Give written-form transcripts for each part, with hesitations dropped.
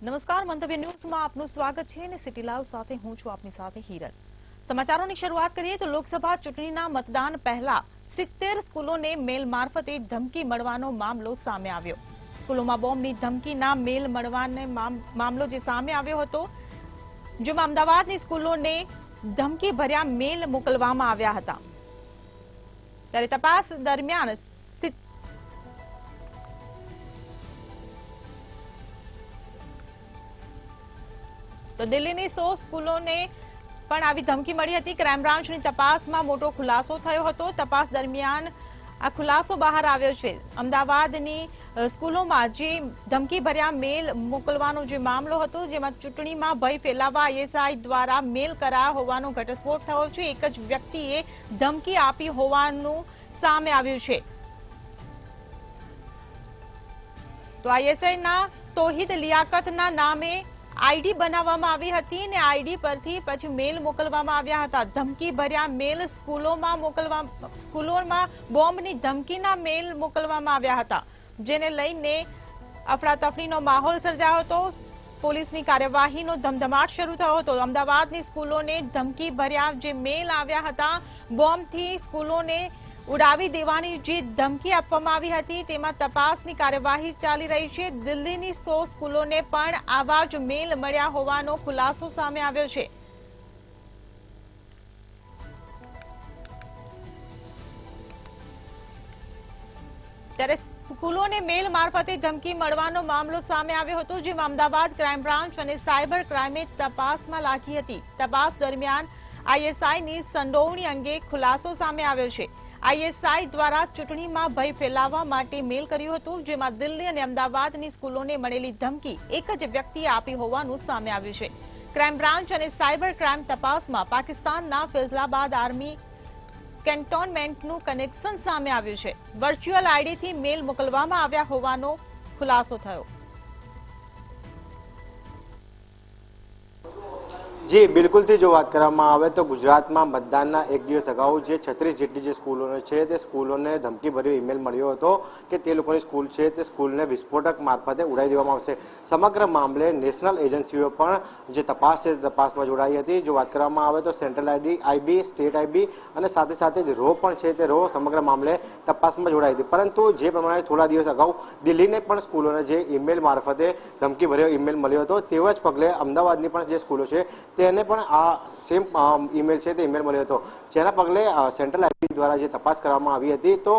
નમસ્કાર, મંતવ્ય ન્યૂઝમાં આપનું સ્વાગત છે અને સિટી લાઈવ સાથે હું છું આપની સાથે હિરલ। સમાચારોની શરૂઆત કરીએ તો લોકસભા ચૂંટણીના મતદાન પહેલા 70 સ્કૂલોને મેલ મારફતે ધમકી મળવાનો મામલો સામે આવ્યો। સ્કૂલોમાં બોમ્બની ધમકીના મેલ મળવાનો મામલો જે સામે આવ્યો હતો, જેમાં અમદાવાદની સ્કૂલોને ધમકી ભર્યા મેલ મોકલવામાં આવ્યા હતા। ત્યારે તપાસ દરમિયાન તો દિલ્હીની 100 સ્કૂલોને પણ આવી ધમકી મળી હતી। ક્રાઇમ બ્રાન્ચની તપાસમાં મોટો ખુલાસો થયો હતો। તપાસ દરમિયાન આ ખુલાસો બહાર આવ્યો છે। અમદાવાદની સ્કૂલોમાં જે ધમકી ભર્યા મેલ મોકલવાનો જે મામલો હતો, જેમાં ચૂંટણીમાં ભય ફેલાવવા આઈએસઆઈ દ્વારા મેલ કરાયા હોવાનો ઘટસ્ફોટ થયો છે। એક જ વ્યક્તિએ ધમકી આપી હોવાનું સામે આવ્યું છે। તો આઈએસઆઈના તોહિદ લિયાકતના નામે આઈડી બનાવવામાં આવી હતી અને આઈડી પરથી પછી મેલ મોકલવામાં આવ્યા હતા। ધમકી ભર્યા મેલ સ્કૂલોમાં બોમ્બની ધમકીના મેલ મોકલવામાં આવ્યા હતા, જેને લઈને અફડાતફડીનો માહોલ સર્જાયો હતો। પોલીસની કાર્યવાહીનો ધમધમાટ શરૂ થયો હતો। અમદાવાદની સ્કૂલોને ધમકી ભર્યા જે મેલ આવ્યા હતા, બોમ્બથી સ્કૂલોને ઉડાવી દેવાની જે ધમકી આપવામાં આવી હતી, તેમાં તપાસની કાર્યવાહી ચાલી રહી છે। દિલ્હીની 100 સ્કૂલોને પણ આવા જ મેલ મળ્યા હોવાનો ખુલાસો સામે આવ્યો છે। ત્યારે સ્કૂલોને મેલ મારફતે ધમકી મળવાનો મામલો સામે આવ્યો હતો, જેમાં અમદાવાદ ક્રાઇમ બ્રાન્ચ અને સાયબર ક્રાઇમે તપાસમાં લાગી હતી। તપાસ દરમિયાન આઈએસઆઈની સંડોવણી અંગે ખુલાસો સામે આવ્યો છે। આઈએસઆઈ દ્વારા ચૂંટણીમાં ભય ફેલાવવા માટે મેલ કર્યું હતું, જેમાં દિલ્હી અને અમદાવાદની સ્કૂલોને મળેલી ધમકી એક જ વ્યક્તિએ આપી હોવાનું સામે આવ્યું છે। ક્રાઇમ બ્રાન્ચ અને સાયબર ક્રાઇમ તપાસમાં પાકિસ્તાનના ફૈઝલાબાદ આર્મી કેન્ટોનમેન્ટનું કનેક્શન સામે આવ્યું છે। વર્ચ્યુઅલ આઈડીથી મેલ મોકલવામાં આવ્યા હોવાનો ખુલાસો થયો। जी बिल्कुल थी जो बात કરવામાં આવે તો ગુજરાતમાં મતદાનના એક દિવસ અગાઉ જે 36 જેટલી જે સ્કૂલોને છે તે સ્કૂલોને ધમકી ભર્યો ઈમેલ મળ્યો હતો કે તે લોકોની સ્કૂલ છે તે સ્કૂલને વિસ્ફોટક મારફતે ઉડાવી દેવામાં આવશે। સમગ્ર મામલે નેશનલ એજન્સીઓ પણ જે તપાસ છે તપાસમાં જોડાઈ હતી। જો વાત કરવામાં આવે તો સેન્ટ્રલ આઈબી, સ્ટેટ આઈબી અને સાથે સાથે જ રો પણ છે તે રો સમગ્ર મામલે તપાસમાં જોડાઈ હતી। પરંતુ જે પ્રમાણે થોડા દિવસ અગાઉ દિલ્હીને પણ સ્કૂલોને જે ઈમેલ મારફતે ધમકી ભર્યો ઈમેલ મળ્યો હતો, તેવા જ પગલે અમદાવાદની પણ જે સ્કૂલો છે તેને પણ આ સેમ ઈમેલ છે તે ઈમેલ મળ્યો હતો, જેના પગલે સેન્ટ્રલ આઈબી દ્વારા જે તપાસ કરવામાં આવી હતી તો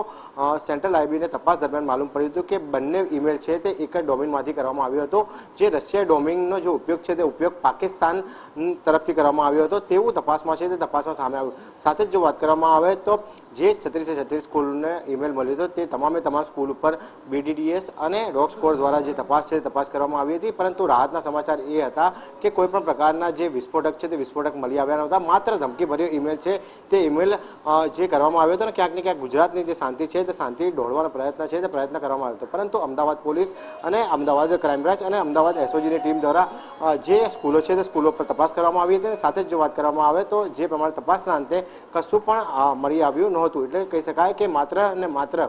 સેન્ટ્રલ આઈબીને તપાસ દરમિયાન માલુમ પડ્યું હતું કે બંને ઈમેલ છે તે એક જ ડોમેનમાંથી કરવામાં આવ્યો હતો। જે રશિયા ડોમેનનો જે ઉપયોગ છે તે ઉપયોગ પાકિસ્તાન તરફથી કરવામાં આવ્યો હતો તેવું તપાસમાં છે તે તપાસમાં સામે આવ્યું। સાથે જ જો વાત કરવામાં આવે તો જે 36 સ્કૂલને ઈમેલ મળ્યો હતો તે તમામે તમામ સ્કૂલ ઉપર બીડીડીએસ અને ડોગ સ્કોડ દ્વારા જે તપાસ છે તપાસ કરવામાં આવી હતી। પરંતુ રાહતના સમાચાર એ હતા કે કોઈ પણ પ્રકારના જે વિસ્ફોટક છે તે વિસ્ફોટક મળી આવ્યા નહોતા। માત્ર ધમકી ભર્યો ઈમેલ છે તે ઈમેલ જે કરવામાં આવ્યો હતો ને ક્યાંક ને ક્યાંક ગુજરાતની જે શાંતિ છે તે શાંતિ દોડવાનો પ્રયત્ન છે તે પ્રયત્ન કરવામાં આવ્યો હતો। પરંતુ અમદાવાદ પોલીસ અને અમદાવાદ ક્રાઇમ બ્રાન્ચ અને અમદાવાદ એસઓજીની ટીમ દ્વારા જે સ્કૂલો છે તે સ્કૂલો પર તપાસ કરવામાં આવી હતી। સાથે જ જો વાત કરવામાં આવે તો જે પ્રમાણે તપાસના અંતે કશું પણ મળી આવ્યું નહોતું। એટલે કહી શકાય કે માત્ર ને માત્ર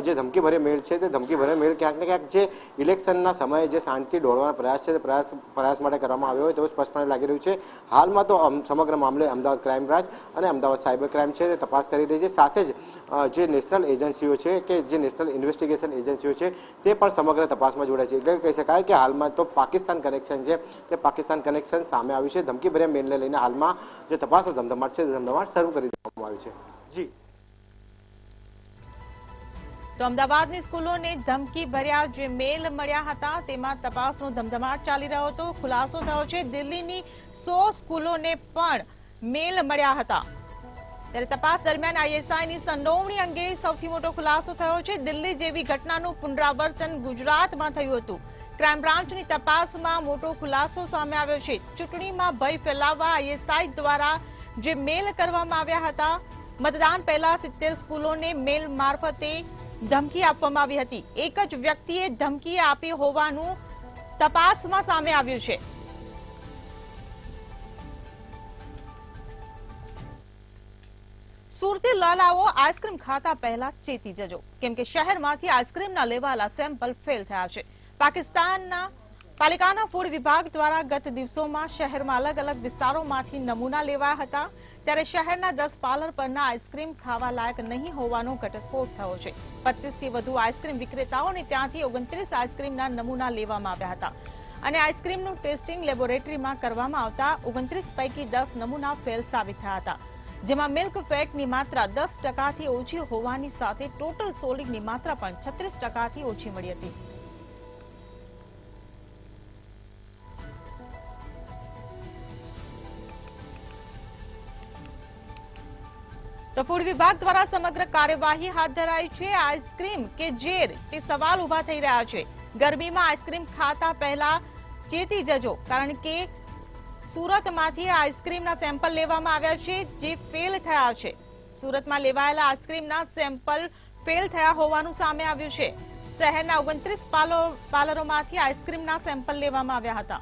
જે ધમકી ભર્યો મેલ છે તે ધમકી ભર્યો મેલ ક્યાંક ને ક્યાંક જે ઇલેક્શનના સમયે જે શાંતિ દોડવાનો પ્રયાસ છે તે પ્રયાસ માટે કરવામાં આવ્યો હોય તેવું સ્પષ્ટપણે લાગી રહ્યું છે। હાલમાં તો સમગ્ર મામલે અમદાવાદ ક્રાઇમ બ્રાન્ચ અને અમદાવાદ સાયબર ક્રાઇમ છે તે તપાસ કરી રહી છે। સાથે જ જે નેશનલ એજન્સીઓ છે કે જે નેશનલ ઇન્વેસ્ટિગેશન એજન્સીઓ છે તે પણ સમગ્ર તપાસમાં જોડાય છે। એટલે કહી શકાય કે હાલમાં તો પાકિસ્તાન કનેક્શન છે તે પાકિસ્તાન કનેક્શન સામે આવ્યું છે। ધમકી ભર્યા મેલને લઈને હાલમાં જે તપાસનો ધમધમાટ છે તે ધમધમાટ શરૂ કરી દેવામાં આવ્યું છે। જી તો અમદાવાદની સ્કૂલોને ધમકી ભર્યા જે મેલ મળ્યા હતા તેમાં તપાસનો ધમધમાટ ચાલી રહ્યો હતો। ખુલાસો થયો છે દિલ્હીની 100 સ્કૂલોને પણ મેલ મળ્યા હતા। ત્યારે તપાસ દરમિયાન આઈએસઆઈની સંડોવણી અંગે સૌથી મોટો ખુલાસો થયો છે। દિલ્હી જેવી ઘટનાનું પુનરાવર્તન ગુજરાતમાં થયું હતું। ક્રાઇમ બ્રાન્ચની તપાસમાં મોટો ખુલાસો સામે આવ્યો છે। ચૂંટણીમાં ભય ફેલાવવા આઈએસઆઈ દ્વારા જે મેલ કરવામાં આવ્યા હતા, મતદાન પહેલા 70 સ્કૂલોને મેલ મારફતે ધમકી આપવામાં આવી હતી। એક જ વ્યક્તિએ ધમકી આપી હોવાનું તપાસમાં સામે આવ્યું છે। સુરતી લાલાઓ આઈસ્ક્રીમ ખાતા પહેલા ચેતી જજો, કેમ કે શહેરમાંથી આઈસ્ક્રીમના લેવાલા સેમ્પલ ફેલ થયા છે। પાલિકાના ફૂડ વિભાગ દ્વારા ગત દિવસોમાં શહેરમાં અલગ અલગ વિસ્તારોમાંથી નમૂના લેવાયા હતા, ત્યારે શહેરના 10 પાર્લર પરના આઈસ્ક્રીમ ખાવા લાયક નહીં હોવાનો ઘટસ્ફોટ થયો છે। 25 થી વધુ આઈસ્ક્રીમ વિક્રેતાઓને ત્યાંથી 29 આઈસ્ક્રીમના નમૂના લેવામાં આવ્યા હતા અને આઈસ્ક્રીમનું ટેસ્ટિંગ લેબોરેટરીમાં કરવામાં આવતા 29 પૈકી 10 નમૂના ફેલ સાબિત થયા હતા, જેમાં મિલ્ક ફેટની માત્રા 10%થી ઓછી હોવાની સાથે ટોટલ સોલિડની માત્રા પણ 36%થી ઓછી મળી હતી। તો ફૂડ વિભાગ દ્વારા સમગ્ર કાર્યવાહી હાથ ધરાઈ છે। આઈસ્ક્રીમ કે ઝેર તે સવાલ ઉભા થઈ રહ્યા છે। ગરમીમાં આઈસ્ક્રીમ ખાતા પહેલા ચેતી જજો, કારણ કે સુરતમાંથી આઈસ્ક્રીમના સેમ્પલ લેવામાં આવ્યા છે જે ફેલ થયા છે। સુરતમાં લેવાયેલા આઈસ્ક્રીમના સેમ્પલ ફેલ થયા હોવાનું સામે આવ્યું છે। શહેરના 29 પાર્લરોમાંથી આઈસ્ક્રીમના સેમ્પલ લેવામાં આવ્યા હતા।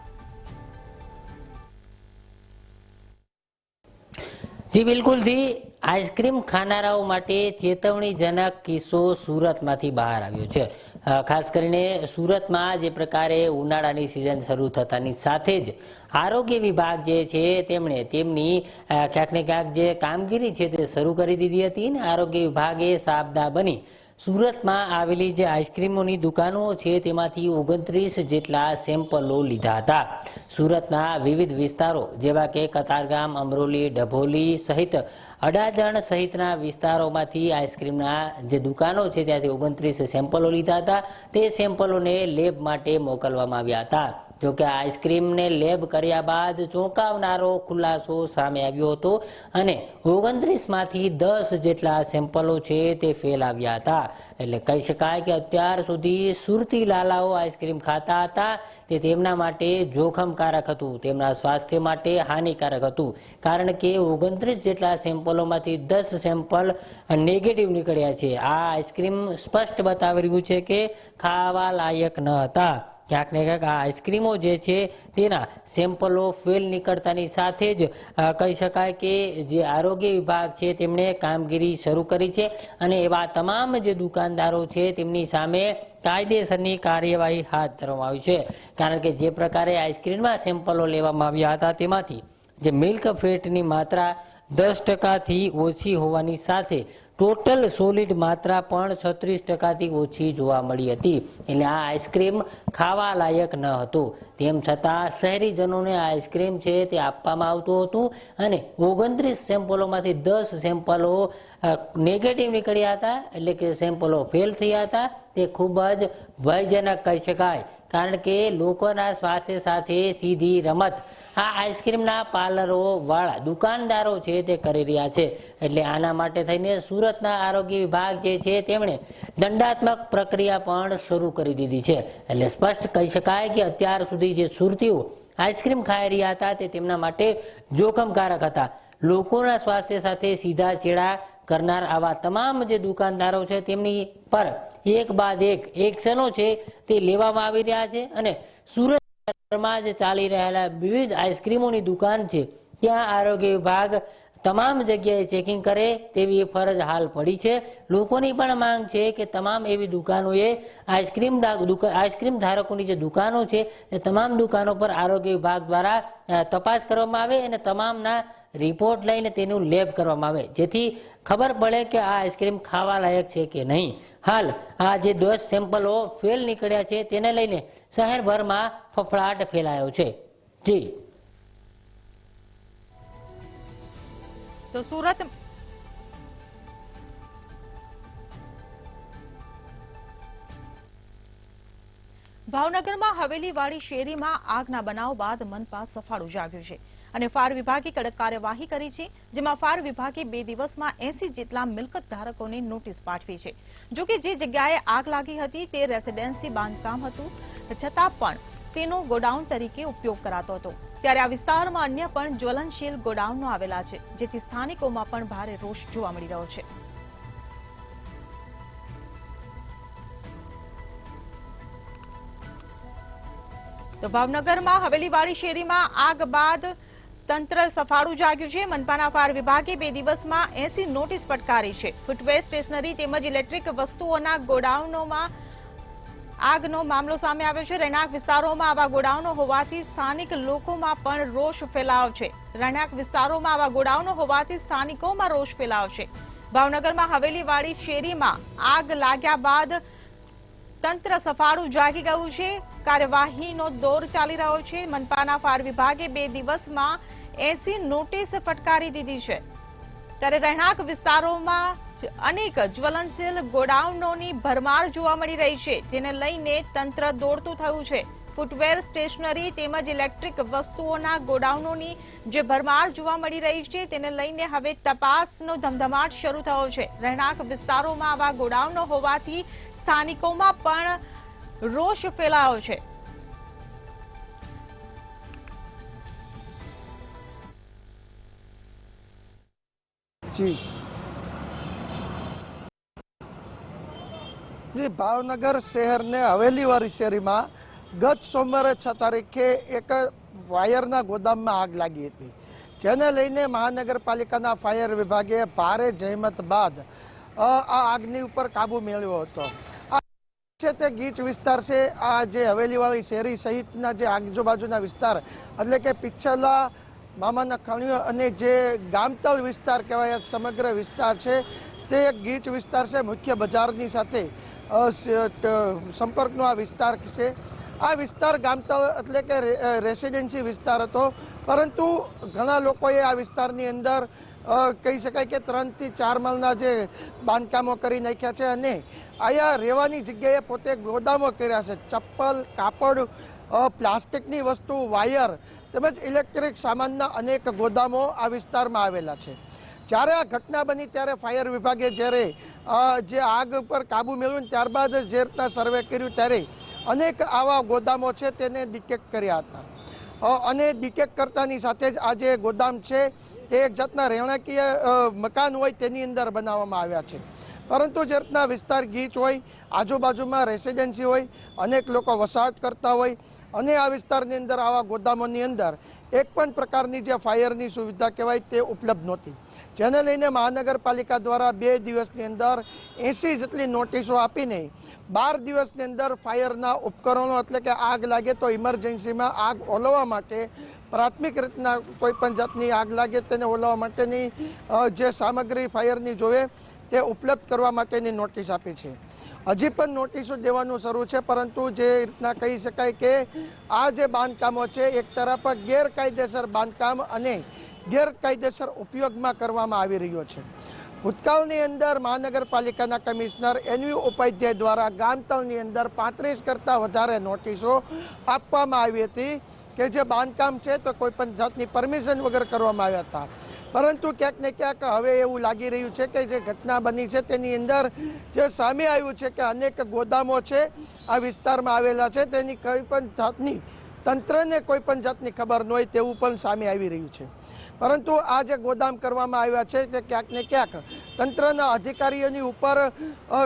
જી બિલકુલ થી આઈસ્ક્રીમ ખાનારાઓ માટે ચેતવણીજનક કિસ્સો સુરતમાંથી બહાર આવ્યો છે। ખાસ કરીને સુરતમાં જે પ્રકારે ઉનાળાની સિઝન શરૂ થતાની સાથે જ આરોગ્ય વિભાગ જે છે તેમણે તેમની ક્યાંક ને ક્યાંક જે કામગીરી છે તે શરૂ કરી દીધી હતી અને આરોગ્ય વિભાગે સાબદા બની સુરતમાં આવેલી જે આઈસ્ક્રીમોની દુકાનો છે તેમાંથી 29 જેટલા સેમ્પલો લીધા હતા। સુરતના વિવિધ વિસ્તારો જેવા કે કતારગામ, અમરોલી, ડભોલી સહિત અડાજણ સહિતના વિસ્તારોમાંથી આઈસ્ક્રીમના જે દુકાનો છે ત્યાંથી 29 સેમ્પલો લીધા હતા। તે સેમ્પલોને લેબ માટે મોકલવામાં આવ્યા હતા। જોકે આઈસ્ક્રીમને લેબ કર્યા બાદ ચોંકાવનારો ખુલાસો સામે આવ્યો હતો અને 29માંથી 10 જેટલા સેમ્પલો છે તે ફેલ આવ્યા હતા। એટલે કહી શકાય કે અત્યાર સુધી સુરતી લાલાઓ આઈસ્ક્રીમ ખાતા હતા તે તેમના માટે જોખમકારક હતું, તેમના સ્વાસ્થ્ય માટે હાનિકારક હતું, કારણ કે 29 જેટલા સેમ્પલોમાંથી 10 સેમ્પલ નેગેટિવ નીકળ્યા છે। આ આઈસ્ક્રીમ સ્પષ્ટ બતાવી રહ્યું છે કે ખાવા લાયક ન હતા। ક્યાંક ને ક્યાંક આ આઈસ્ક્રીમો જે છે તેના સેમ્પલો ફેલ નીકળતાની સાથે જ કહી શકાય કે જે આરોગ્ય વિભાગ છે તેમણે કામગીરી શરૂ કરી છે અને એવા તમામ જે દુકાનદારો છે તેમની સામે કાયદેસરની કાર્યવાહી હાથ ધરવામાં આવી છે। કારણ કે જે પ્રકારે આઈસ્ક્રીમના સેમ્પલો લેવામાં આવ્યા હતા તેમાંથી જે મિલ્ક ફેટની માત્રા 10%થી ઓછી હોવાની સાથે ટોટલ સોલિડ માત્રા પણ 36%થી ઓછી જોવા મળી હતી। એટલે આ આઈસ્ક્રીમ ખાવા લાયક ન હતું। તેમ છતાં શહેરીજનોને આ આઈસ્ક્રીમ છે તે આપવામાં આવતું હતું અને 29 સેમ્પલોમાંથી 10 સેમ્પલો નેગેટિવ નીકળ્યા હતા, એટલે કે સેમ્પલો ફેલ થયા હતા। તે ખૂબ જ ભયજનક કહી શકાય, કારણ કે લોકોના સ્વાસ્થ્ય સાથે સીધી રમત આ આઈસ્ક્રીમના પાર્લરો વાળા દુકાનદારો છે તે કરી રહ્યા છે। એટલે આના માટે થઈને સુરતના આરોગ્ય વિભાગ જે છે તેમણે દંડાત્મક પ્રક્રિયા પણ શરૂ કરી દીધી છે। એટલે સ્પષ્ટ કહી શકાય કે અત્યાર સુધી જે સુરતીઓ આઈસ્ક્રીમ ખાઈ રહ્યા હતા તે તેમના માટે જોખમકારક હતા। લોકોના સ્વાસ્થ્ય સાથે સીધા ચેડા કરનાર આવા તમામ જે દુકાનદારો છે તેમની પર એક બાદ એક એક્શનો છે તે લેવામાં આવી રહ્યા છે અને સુરતમાં જે ચાલી રહેલા વિવિધ આઈસ્ક્રીમોની દુકાન છે ત્યાં આરોગ્ય વિભાગ તમામ જગ્યાએ ચેકિંગ કરે તેવી ફરજ હાલ પડી છે। લોકોની પણ માંગ છે કે તમામ એવી દુકાનોએ આઈસ્ક્રીમ ધારકોની જે દુકાનો છે તે તમામ દુકાનો પર આરોગ્ય વિભાગ દ્વારા તપાસ કરવામાં આવે અને તમામના રિપોર્ટ લઈને તેનું લેબ કરવામાં આવે, જેથી ખબર પડે કે આ આઈસ્ક્રીમ ખાવા લાયક છે કે નહીં। હાલ આ જે 10 સેમ્પલો ફેલ નીકળ્યા છે તેને લઈને શહેરભરમાં ફફડાટ ફેલાયો છે। જી તો સુરત ભાવનગરમાં હવેલીવાળી શેરીમાં આગના બનાવ બાદ મનપા સફાળું જાગ્યું છે અને ફાયર વિભાગે કડક કાર્યવાહી કરી છે, જેમાં ફાયર વિભાગે 2 દિવસમાં 80 જેટલા મિલકત ધારકોને નોટિસ પાઠવી છે। જો કે જે જગ્યાએ આગ લાગી હતી તે રેસિડેન્સી બાંધકામ હતું, છતાં પણ તેનો ગોડાઉન તરીકે ઉપયોગ કરાતો હતો। ત્યારે આ વિસ્તારમાં અન્ય પણ જ્વલનશીલ ગોડાઉનો આવેલા છે, જેથી સ્થાનિકોમાં પણ ભારે રોષ જોવા મળી રહ્યો છે। તો ભાવનગરમાં હવેલીવાળી શેરીમાં આગ બાદ તંત્ર સફાળું જાગ્યું છે। મનપાના ફાયર વિભાગે 2 દિવસમાં 80 નોટિસ ફટકારી છે। ફૂટવેર, સ્ટેશનરી તેમજ ઇલેક્ટ્રિક વસ્તુઓના ગોડાઉનોમાં આગનો મામલો સામે આવ્યો છે। રહેણાંક વિસ્તારોમાં આવા ગોડાઉનો હોવાથી સ્થાનિક લોકોમાં પણ રોષ ફેલાયો છે। રહેણાંક વિસ્તારોમાં આવા ગોડાઉનો હોવાથી સ્થાનિકોમાં રોષ ફેલાયો છે। ભાવનગરમાં હવેલીવાડી શેરીમાં આગ લાગ્યા બાદ તંત્ર સફાળું જાગી ગયું છે। કાર્યવાહીનો દોર ચાલી રહ્યો છે। મનપાના ફાયર વિભાગે 2 દિવસમાં 80 નોટિસ ફટકારી દીધી છે। ત્યારે રહેણાંક વિસ્તારોમાં અનેક જ્વલનશીલ ગોડાઉનોની ભરમાર જોવા મળી રહી છે, જેને લઈને તંત્ર દોડતું થયું છે। ફૂટવેર, સ્ટેશનરી તેમજ ઇલેક્ટ્રિક વસ્તુઓના ગોડાઉનોની જે ભરમાર જોવા મળી રહી છે, તેને લઈને હવે તપાસનો ધમધમાટ શરૂ થયો છે। રહેણાંક વિસ્તારોમાં આવા ગોડાઉનો હોવાથી સ્થાનિકોમાં પણ રોષ ફેલાયો છે। જી ભાવનગર શહેરને હવેલીવાળી શેરીમાં ગત સોમવારે 6 તારીખે એક વાયરના ગોદામમાં આગ લાગી હતી, જેને લઈને મહાનગરપાલિકાના ફાયર વિભાગે ભારે જહેમત બાદ આ આગની ઉપર કાબુ મેળવ્યો હતો। આ છે તે ગીચ વિસ્તાર છે। આ જે હવેલીવાળી શેરી સહિતના જે આજુબાજુના વિસ્તાર એટલે કે પિછલા મામાના ખણીઓ અને જે ગામતળ વિસ્તાર કહેવાય સમગ્ર વિસ્તાર છે તે એક ગીચ વિસ્તાર છે। મુખ્ય બજારની સાથે સંપર્કનો આ વિસ્તાર છે। આ વિસ્તાર ગામતળ એટલે કે રેસિડેન્સી વિસ્તાર હતો, પરંતુ ઘણા લોકોએ આ વિસ્તારની અંદર કહી શકાય કે 3 થી 4 માળના જે બાંધકામો કરી નાખ્યા છે અને અહીંયા રહેવાની જગ્યાએ પોતે ગોદામો કર્યા છે। ચપ્પલ, કાપડ, પ્લાસ્ટિકની વસ્તુ, વાયર તેમજ ઇલેક્ટ્રિક સામાનના અનેક ગોદામો આ વિસ્તારમાં આવેલા છે। જ્યારે આ ઘટના બની ત્યારે ફાયર વિભાગે જ્યારે જે આગ ઉપર કાબુ મેળવ્યો ત્યારબાદ જે રીતના સર્વે કર્યું ત્યારે અનેક આવા ગોદામો છે તેને ડિટેક્ટ કર્યા હતા અને ડિટેક્ટ કરતાની સાથે જ આ જે ગોદામ છે તે એક જાતના રહેણાંકીય મકાન હોય તેની અંદર બનાવવામાં આવ્યા છે। પરંતુ જે રીતના વિસ્તાર ગીચ હોય, આજુબાજુમાં રેસિડેન્સી હોય, અનેક લોકો વસાહત કરતા હોય અને આ વિસ્તારની અંદર આવા ગોદામોની અંદર એક પણ પ્રકારની જે ફાયરની સુવિધા કહેવાય તે ઉપલબ્ધ નહોતી, જેને લઈને મહાનગરપાલિકા દ્વારા 2 દિવસની અંદર 80 જેટલી નોટિસો આપીને 12 દિવસની અંદર ફાયરના ઉપકરણો એટલે કે આગ લાગે તો ઇમરજન્સીમાં આગ ઓલવવા માટે પ્રાથમિક રીતના કોઈ પણ જાતની આગ લાગે તેને ઓલવવા માટેની જે સામગ્રી ફાયરની જોવે તે ઉપલબ્ધ કરવા માટેની નોટિસ આપી છે। હજી પણ નોટિસો દેવાનું શરૂ છે, પરંતુ જે રીતના કહી શકાય કે આ જે બાંધકામો છે એક તરફ ગેરકાયદેસર બાંધકામ અને ગેરકાયદેસર ઉપયોગમાં કરવામાં આવી રહ્યો છે। ભૂતકાળની અંદર મહાનગરપાલિકાના કમિશનર NV ઉપાધ્યાય દ્વારા ગામતળની અંદર 35 કરતાં વધારે નોટિસો આપવામાં આવી હતી કે જે બાંધકામ છે તો કોઈ પણ જાતની પરમિશન વગર કરવામાં આવ્યા હતા, પરંતુ ક્યાંક ને ક્યાંક હવે એવું લાગી રહ્યું છે કે જે ઘટના બની છે તેની અંદર જે સામે આવ્યું છે કે અનેક ગોદામો છે આ વિસ્તારમાં આવેલા છે તેની કોઈ પણ જાતની તંત્રને કોઈ પણ જાતની ખબર ન હોય તેવું પણ સામે આવી રહ્યું છે। પરંતુ આ જે ગોદામ કરવામાં આવ્યા છે તે ક્યાંક ને ક્યાંક તંત્રના અધિકારીઓની ઉપર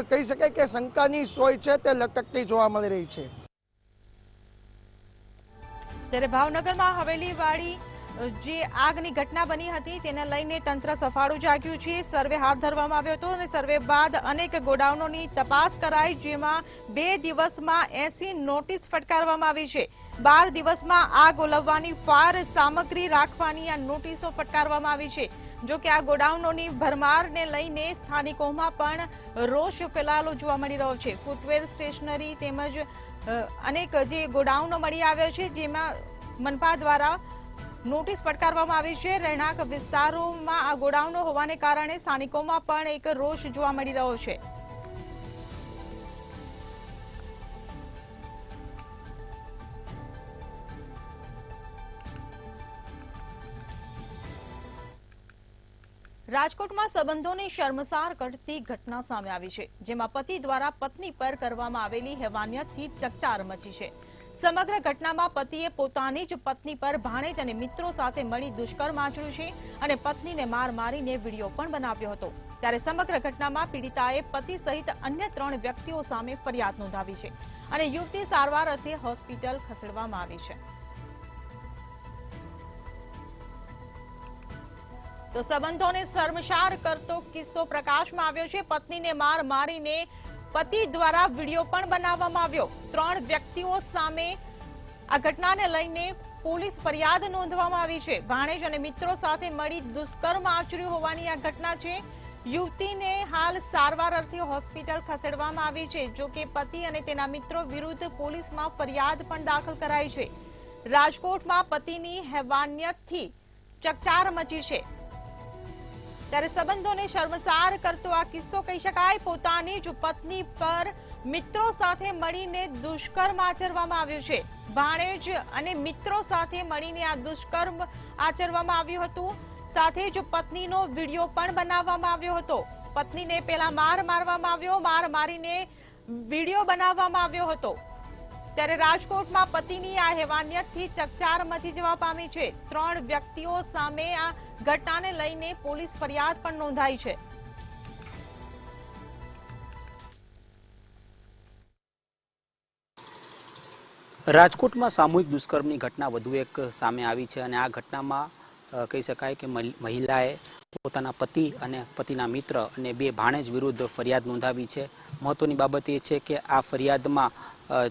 કહી શકાય કે શંકાની સોય છે તે લટકતી જોવા મળી રહી છે। ત્યારે ભાવનગરમાં હવેલીવાડી જે આગની ઘટના બની હતી તેને લઈને તંત્ર સફાળું જાગ્યું છે। સર્વે હાથ ધરવામાં આવ્યો હતો અને સર્વે બાદ અનેક ગોડાઉનોની તપાસ કરાઈ, જેમાં 2 દિવસમાં 80 નોટિસ ફટકારવામાં આવી છે। 12 દિવસમાં આગ ઓલવવાની ફાયર સામગ્રી રાખવાની આ નોટિસો ફટકારવામાં આવી છે। જો કે આ ગોડાઉનોની ભરમારને લઈને સ્થાનિકોમાં પણ રોષ ફેલાયેલો જોવા મળી રહ્યો છે। ફૂટવેર, સ્ટેશનરી તેમજ અનેક જે ગોડાઉનો મળી આવ્યા છે, જેમાં મનપા દ્વારા નોટિસ ફટકારવામાં આવી છે। રહેણાંક વિસ્તારોમાં આ ગોડાઉનો હોવાને કારણે સ્થાનિકોમાં પણ એક રોષ જોવા મળી રહ્યો છે। રાજકોટમાં સંબંધોને શર્મસાર કરતી ઘટના સામે આવી છે, જેમાં પતિ દ્વારા પત્ની પર કરવામાં આવેલી હેવાનિયતથી ચકચાર મચી છે। સમગ્ર ઘટનામાં પતિએ પોતાની જ પત્ની પર ભાણેજ અને મિત્રો સાથે મળી દુષ્કર્મ આચર્યું છે અને પત્નીને માર મારીને વિડીયો પણ બનાવ્યો હતો। ત્યારે સમગ્ર ઘટનામાં પીડિતાએ પતિ સહિત અન્ય 3 વ્યક્તિઓ સામે ફરિયાદ નોંધાવી છે અને યુવતી સારવાર અર્થે હોસ્પિટલ ખસેડવામાં આવી છે। તો સંબંધોને શર્મસાર કરતો કિસ્સો પ્રકાશમાં આવ્યો છે। પત્નીને માર મારીને પતિ દ્વારા વિડીયો પણ બનાવવામાં આવ્યો। 3 વ્યક્તિઓ સામે આ ઘટનાને લઈને પોલીસ ફરિયાદ નોંધવામાં આવી છે। ભાણેજ અને મિત્રો સાથે મળી દુષ્કર્મ આચર્યું હોવાની આ ઘટના છે। યુવતીને હાલ સારવાર અર્થે હોસ્પિટલ ખસેડવામાં આવી છે। જો કે પતિ અને તેના મિત્રો વિરુદ્ધ પોલીસમાં ફરિયાદ પણ દાખલ કરાઈ છે। રાજકોટમાં પતિની હેવાનિયતથી ચકચાર મચી છે, ત્યારે સંબંધોને શર્મસાર કરતો આ કિસ્સો કહી શકાય। પોતાની જ પત્ની પર મિત્રો સાથે મળીને દુષ્કર્મ આચરવામાં આવ્યું છે। ભાણેજ અને મિત્રો સાથે મળીને આ દુષ્કર્મ આચરવામાં આવ્યું હતું। સાથે જ પત્નીનો વિડીયો પણ બનાવવામાં આવ્યો હતો। પત્નીને પેલા માર મારવામાં આવ્યો, માર મારીને વિડીયો બનાવવામાં આવ્યો હતો। ત્યારે રાજકોટમાં પતિની આ હેવાનિયતથી ચકચાર મચી જવા પામી છે। 3 વ્યક્તિઓ સામે આ ઘટનાને લઈને પોલીસ ફરિયાદ પણ નોંધાઈ છે। રાજકોટમાં સામૂહિક દુષ્કર્મની ઘટના વધુ એક સામે આવી છે અને આ ઘટનામાં કહી શકાય કે મહિલાએ પોતાના પતિ અને પતિના મિત્ર અને 2 ભાણેજ વિરુદ્ધ ફરિયાદ નોંધાવી છે। મહત્વની બાબત એ છે કે આ ફરિયાદમાં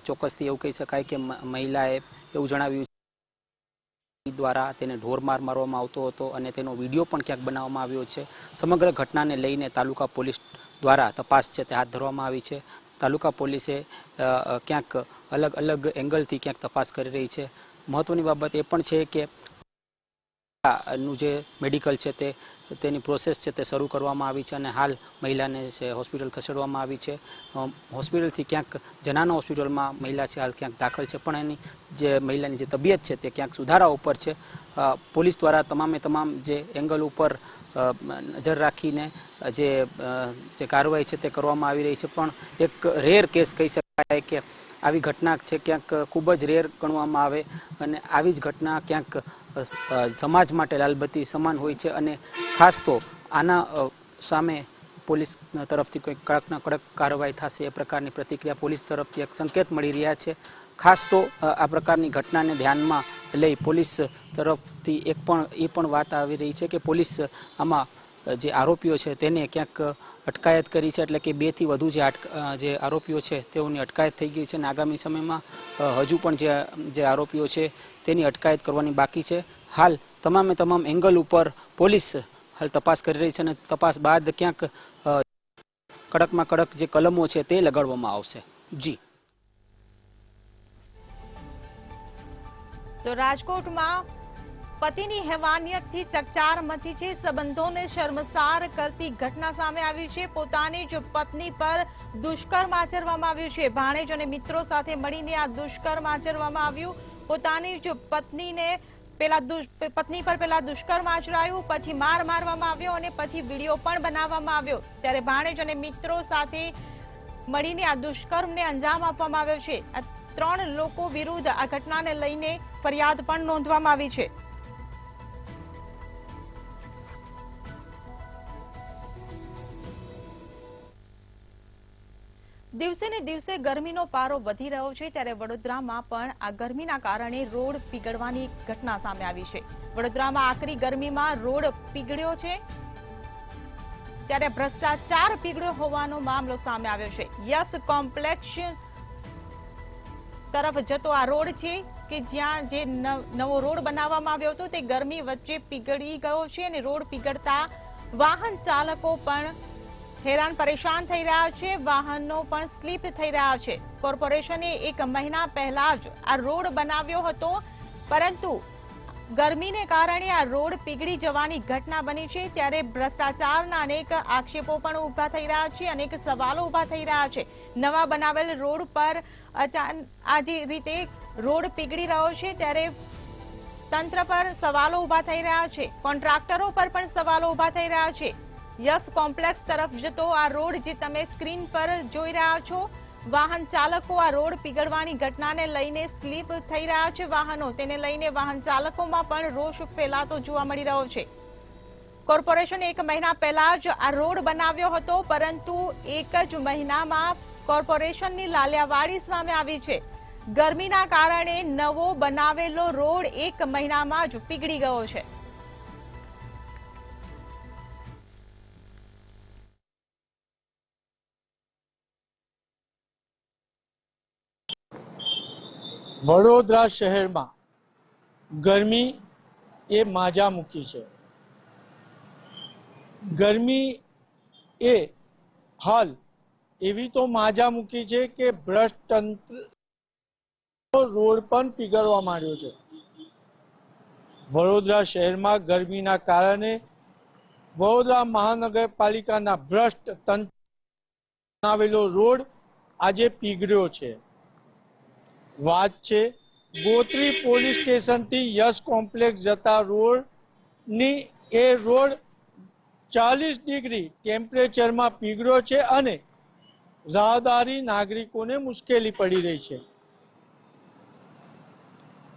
ચોક્કસથી એવું કહી શકાય કે મહિલાએ એવું જણાવ્યું દ્વારા તેને ઢોરમાર મારવામાં આવતો હતો અને તેનો વિડીયો પણ ક્યાંક બનાવવામાં આવ્યો છે। સમગ્ર ઘટનાને લઈને તાલુકા પોલીસ દ્વારા તપાસ છે તે હાથ ધરવામાં આવી છે। તાલુકા પોલીસે ક્યાંક અલગ અલગ એંગલથી ક્યાંક તપાસ કરી રહી છે। મહત્વની બાબત એ પણ છે કે નું જે મેડિકલ છે તેની પ્રોસેસ છે તે શરૂ કરવામાં આવી છે અને હાલ મહિલાને છે હોસ્પિટલ ખસેડવામાં આવી છે। હોસ્પિટલથી ક્યાંક જનાના હોસ્પિટલમાં મહિલા છે હાલ ક્યાંક દાખલ છે, પણ એની જે મહિલાની જે તબિયત છે તે ક્યાંક સુધારા ઉપર છે। પોલીસ દ્વારા તમામ જે એંગલ ઉપર નજર રાખીને જે કાર્યવાહી છે તે કરવામાં આવી રહી છે। પણ એક રેર કેસ કહી શકાય કે આવી ઘટના છે ક્યાંક ખૂબ જ રેર ગણવામાં આવે અને આવી જ ઘટના ક્યાંક સમાજ માટે લાલબત્તી સમાન હોય છે અને ખાસ તો આના સામે પોલીસ તરફથી કોઈ કડકના કડક કાર્યવાહી થશે એ પ્રકારની પ્રતિક્રિયા પોલીસ તરફથી એક સંકેત મળી રહ્યા છે। ખાસ તો આ પ્રકારની ઘટનાને ધ્યાનમાં લઈ પોલીસ તરફથી એ પણ વાત આવી રહી છે કે પોલીસ આમાં જે આરોપીઓ છે તેને ક્યાંક અટકાયત કરી છે, એટલે કે 2 થી વધુ જે આરોપીઓ છે તેઓની અટકાયત થઈ ગઈ છે અને આગામી સમયમાં હજુ પણ જે આરોપીઓ છે તેની અટકાયત કરવાની બાકી છે। હાલ તમામ એંગલ ઉપર પોલીસ હાલ તપાસ કરી રહી છે અને તપાસ બાદ ક્યાંક કડકમાં કડક જે કલમો છે તે લગાડવામાં આવશે। જી તો રાજકોટમાં પતિની હેવાનિયતથી ચકચાર મચી છે। સંબંધોને શર્મસાર કરતી ઘટના સામે આવી છે। પોતાની જ પત્ની પર દુષ્કર્મ આચરવામાં આવ્યું છે। ભાણેજ અને મિત્રો સાથે મળીને આ દુષ્કર્મ આચરવામાં આવ્યું। પોતાની જ પત્ની પર પેલા દુષ્કર્મ આચરાયું, પછી માર મારવામાં આવ્યો અને પછી વિડીયો પણ બનાવવામાં આવ્યો। ત્યારે ભાણેજ અને મિત્રો સાથે મળીને આ દુષ્કર્મને અંજામ આપવામાં આવ્યો છે। આ 3 લોકો વિરુદ્ધ આ ઘટનાને લઈને ફરિયાદ પણ નોંધવામાં આવી છે। દિવસે ને દિવસે ગરમીનો પારો વધી રહ્યો છે, ત્યારે વડોદરામાં પણ આ ગરમીના કારણે રોડ પીગળવાની ઘટના સામે આવી છે। વડોદરામાં આકરી ગરમીમાં રોડ પીગળ્યો છે, ત્યારે ભ્રષ્ટાચાર પીગળ્યો હોવાનો મામલો સામે આવ્યો છે। યસ કોમ્પ્લેક્સ તરફ જતો આ રોડ છે કે જ્યાં જે નવો રોડ બનાવવામાં આવ્યો હતો તે ગરમી વચ્ચે પીગળી ગયો છે અને રોડ પીગળતા વાહન ચાલકો પણ હેરાન પરેશાન થઈ રહ્યા છે। વાહનો પણ સ્લીપ થઈ રહ્યા છે। કોર્પોરેશને 1 મહિના પહેલા જ આ રોડ બનાવ્યો હતો, પરંતુ ગરમીને કારણે આ રોડ પીગળી જવાની ઘટના બની છે। ત્યારે ભ્રષ્ટાચારના અનેક આક્ષેપો પણ ઉભા થઈ રહ્યા છે, અનેક સવાલો ઉભા થઈ રહ્યા છે। નવા બનાવેલ રોડ પર આ જે રીતે રોડ પીગળી રહ્યો છે, ત્યારે તંત્ર પર સવાલો ઉભા થઈ રહ્યા છે, કોન્ટ્રાક્ટરો પર પણ સવાલો ઉભા થઈ રહ્યા છે। યસ કોમ્પ્લેક્સ તરફ જતો આ રોડ જે તમે સ્ક્રીન પર જોઈ રહ્યા છો, વાહન ચાલકો આ રોડ પીગળવાની ઘટનાને લઈને સ્લીપ થઈ રહ્યા છે વાહનો, તેને લઈને વાહન ચાલકોમાં પણ રોષ ફેલાતો જોવા મળી રહ્યો છે। કોર્પોરેશને 1 મહિના પહેલા જ આ રોડ બનાવ્યો હતો, પરંતુ 1 જ મહિનામાં કોર્પોરેશનની લાલિયાવાડી સામે આવી છે। ગરમીના કારણે નવો બનાવેલો રોડ 1 મહિનામાં જ પીગળી ગયો છે। વડોદરા શહેરમાં ગરમી એ માજા મૂકી છે. ગરમી એ હાલ એવી તો માજા મૂકી છે કે ભ્રષ્ટ તંત્ર રોડ પણ પીગળવા માંડ્યો છે. વડોદરા શહેરમાં ગરમીના કારણે વડોદરા મહાનગરપાલિકાના ભ્રષ્ટ તંત્ર બનાવેલો રોડ આજે પીગળ્યો છે. વાત છે ગોત્રી પોલીસ સ્ટેશનથી યશ કોમ્પ્લેક્સ જતા રોડની. એ રોડ 40 ડિગ્રી ટેમ્પરેચરમાં પીગળ્યો છે અને રાહદારી નાગરિકોને મુશ્કેલી પડી રહી છે.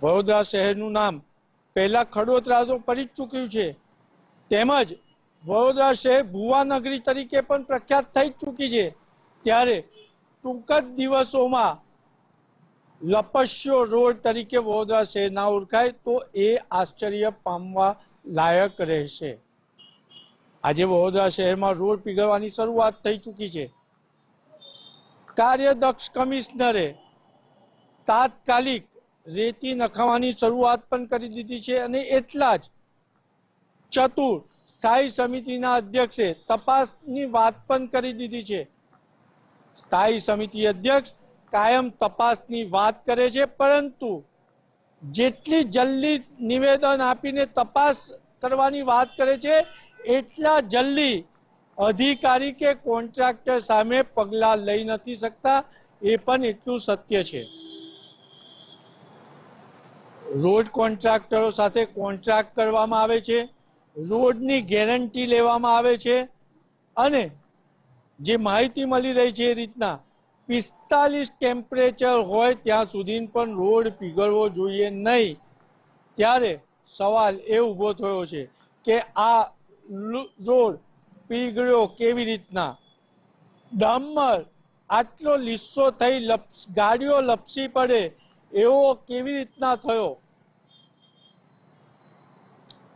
વડોદરા શહેરનું નામ પહેલા ખડોદરા તો પડી જ ચૂક્યું છે, તેમજ વડોદરા શહેર ભુવાનગરી તરીકે પણ પ્રખ્યાત થઈ ચૂકી છે. ત્યારે ટૂંક જ દિવસોમાં લપસ્યો રોડ તરીકે વડોદરા શહેર ના ઓળખાય તો એ આશ્ચર્ય પામવા લાયક રહેશે. આજે વડોદરા શહેરમાં રોડ પીગળવાની શરૂઆત થઈ ચૂકી છે. કાર્યદક્ષ કમિશનરે તાત્કાલિક રેતી નખાવાની શરૂઆત પણ કરી દીધી છે અને એટલા જ ચતુર સ્થાયી સમિતિના અધ્યક્ષે તપાસની વાત પણ કરી દીધી છે. સ્થાયી સમિતિ અધ્યક્ષ કાયમ તપાસની વાત કરે છે, પરંતુ જેટલી જલ્દી નિવેદન આપીને તપાસ કરવાની વાત કરે છે એટલા જલ્દી અધિકારી કે કોન્ટ્રાક્ટર સામે પગલાં લઈ નથી શકતા. એ પણ એટલું સત્ય છે. રોડ કોન્ટ્રાક્ટરો સાથે કોન્ટ્રાક્ટ કરવામાં આવે છે, રોડની ગેરંટી લેવામાં આવે છે અને જે માહિતી મળી રહી છે એ રીતના 45 ટેમ્પરેચર હોય ત્યાં સુધી પણ રોડ પીગળવો જોઈએ નહીં. ત્યારે સવાલ એ ઊભો થયો છે કે આ રોડ પીગળ્યો કેવી રીતના? ડામર આટલો લીસો થઈ ગાડીઓ લપસી પડે એવો કેવી રીતના થયો?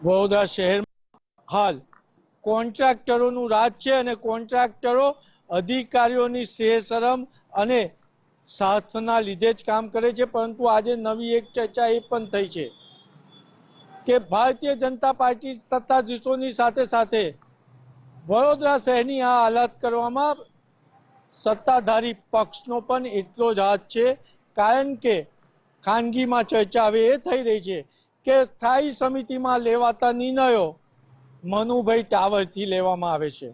વડોદરા શહેરમાં હાલ કોન્ટ્રાક્ટરોનું રાજ છે અને કોન્ટ્રાક્ટરો અધિકારીઓની શરમ અને સાથના લીધે જ કામ કરે છે. પરંતુ આજે નવી એક ચર્ચા એ પણ થઈ છે કે ભારતીય જનતા પાર્ટી સત્તાધીશોની સાથે સાથે વડોદરા શહેરની આ હાલત કરવામાં સત્તાધારી પક્ષનો પણ એટલો જ હાથ છે. કારણ કે ખાનગીમાં ચર્ચા હવે એ થઈ રહી છે કે સ્થાયી સમિતિમાં લેવાતા નિર્ણયો મનુભાઈ ટાવરથી લેવામાં આવે છે.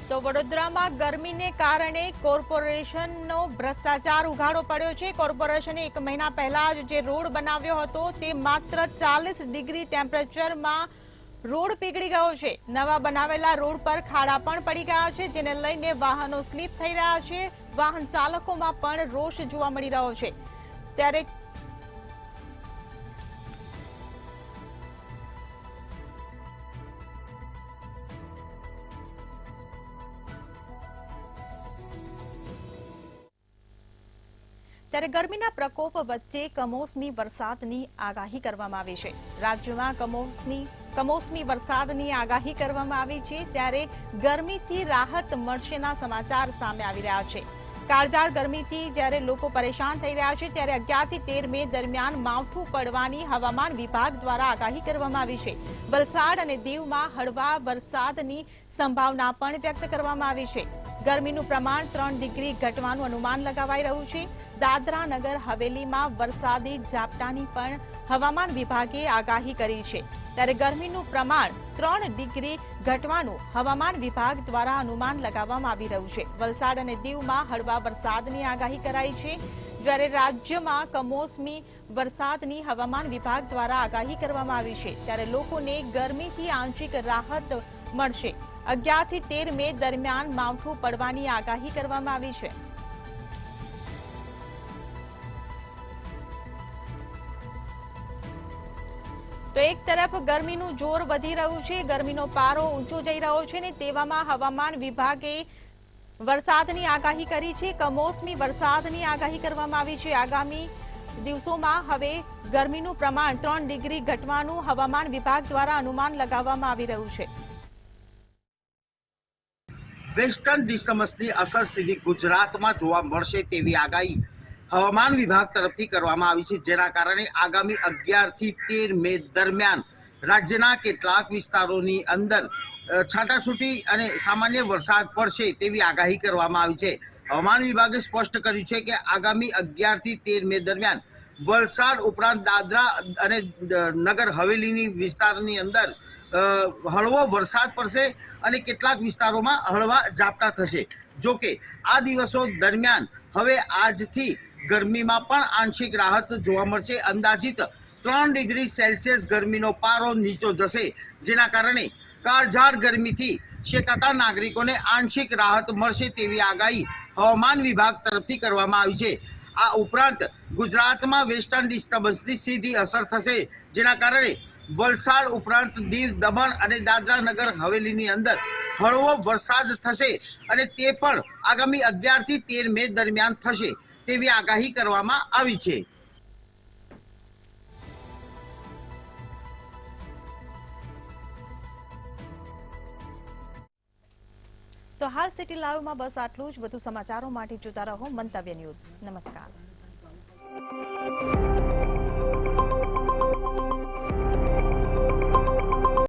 તો વડોદરામાં ગરમીને કારણે કોર્પોરેશનનો ભ્રષ્ટાચાર ઉઘાડો પડ્યો છે. કોર્પોરેશને 1 મહિના પહેલા જ જે રોડ બનાવ્યો હતો તે માત્ર 40 ડિગ્રી ટેમ્પરેચરમાં રોડ પીગળી ગયો છે. નવા બનાવેલા રોડ પર ખાડા પણ પડી ગયા છે, જેને લઈને વાહનો સ્લીપ થઈ રહ્યા છે. વાહન ચાલકોમાં પણ રોષ જોવા મળી રહ્યો છે. ત્યારે ગરમીના પ્રકોપ વચ્ચે કમોસમી વરસાદની આગાહી કરવામાં આવી છે. રાજ્યમાં કમોસમી વરસાદની આગાહી કરવામાં આવી છે. ત્યારે ગરમીથી રાહત મળશેના સમાચાર સામે આવી રહ્યા છે. કાળઝાળ ગરમીથી જ્યારે લોકો પરેશાન થઈ રહ્યા છે, ત્યારે 11 થી 13 મે દરમિયાન માવઠું પડવાની હવામાન વિભાગ દ્વારા આગાહી કરવામાં આવી છે. વલસાડ અને દીવમાં હળવા વરસાદની સંભાવના પણ વ્યક્ત કરવામાં આવી છે. ગરમીનું પ્રમાણ 3 ડિગ્રી ઘટવાનું અનુમાન લગાવાઈ રહ્યું છે. દાદરા નગર હવેલીમાં વરસાદી ઝાપટાની પણ હવામાન વિભાગે આગાહી કરી છે. ત્યારે ગરમીનું પ્રમાણ 3 ડિગ્રી ઘટવાનું હવામાન વિભાગ દ્વારા અનુમાન લગાવવામાં આવી રહ્યું છે. વલસાડ અને દીવમાં હળવા વરસાદની આગાહી કરાઈ છે. જ્યારે રાજ્યમાં કમોસમી વરસાદની હવામાન વિભાગ દ્વારા આગાહી કરવામાં આવી છે. ત્યારે લોકોને ગરમીથી આંશિક રાહત મળશે. 11 થી 13 મે દરમિયાન માવઠું પડવાની આગાહી કરવામાં આવી છે. તો એક તરફ ગરમીનું જોર વધી રહ્યું છે, ગરમીનો પારો ઊંચો જઈ રહ્યો છે ને તેવામાં હવામાન વિભાગે વરસાદની આગાહી કરી છે. કમોસમી વરસાદની આગાહી કરવામાં આવી છે. આગામી દિવસોમાં હવે ગરમીનું પ્રમાણ 3 ડિગ્રી ઘટવાનું હવામાન વિભાગ દ્વારા અનુમાન લગાવવામાં આવી રહ્યું છે. વેસ્ટર્ન ડિસ્ટર્બન્સની અસર સીધી ગુજરાતમાં જોવા મળશે તેવી આગાહી હવામાન વિભાગ તરફથી કરવામાં આવી છે, જેના કારણે આગામી 11 થી 13 મે દરમિયાન રાજ્યના કેટલાક વિસ્તારોની અંદર છાંટાછૂટી અને સામાન્ય વરસાદ પડશે તેવી આગાહી કરવામાં આવી છે. હવામાન વિભાગે સ્પષ્ટ કર્યું છે કે આગામી 11 થી 13 મે દરમિયાન વલસાડ ઉપરાંત દાદરા અને નગર હવેલીની વિસ્તારની અંદર હળવો વરસાદ પડશે અને કેટલાક વિસ્તારોમાં હળવા ઝાપટા થશે. જોકે આ દિવસો દરમિયાન હવે આજથી ગરમીમાં પણ આંશિક રાહત જોવા મળશે. અંદાજિત 3 ડિગ્રી સેલ્સિયસ ગરમીનો પારો નીચો જશે, જેના કારણે કાળઝાળ ગરમીથી શેકાતા નાગરિકોને આંશિક રાહત મળશે તેવી આગાહી હવામાન વિભાગ તરફથી કરવામાં આવી છે. આ ઉપરાંત ગુજરાતમાં વેસ્ટર્ન ડિસ્ટર્બન્સની સીધી અસર થશે, જેના કારણે વલસાડ ઉપરાંત દીવ, દમણ અને દાદરા નગર હવેલીની અંદર હળવો વરસાદ થશે અને તે પણ આગામી 11 થી 13 મે દરમિયાન થશે તેવી આગાહી કરવામાં આવી છે. તો હાલ સિટી લાઈવમાં બસ આટલું જ. વધુ સમાચારો માટે જોતા રહો મંતવ્ય ન્યૂઝ. નમસ્કાર.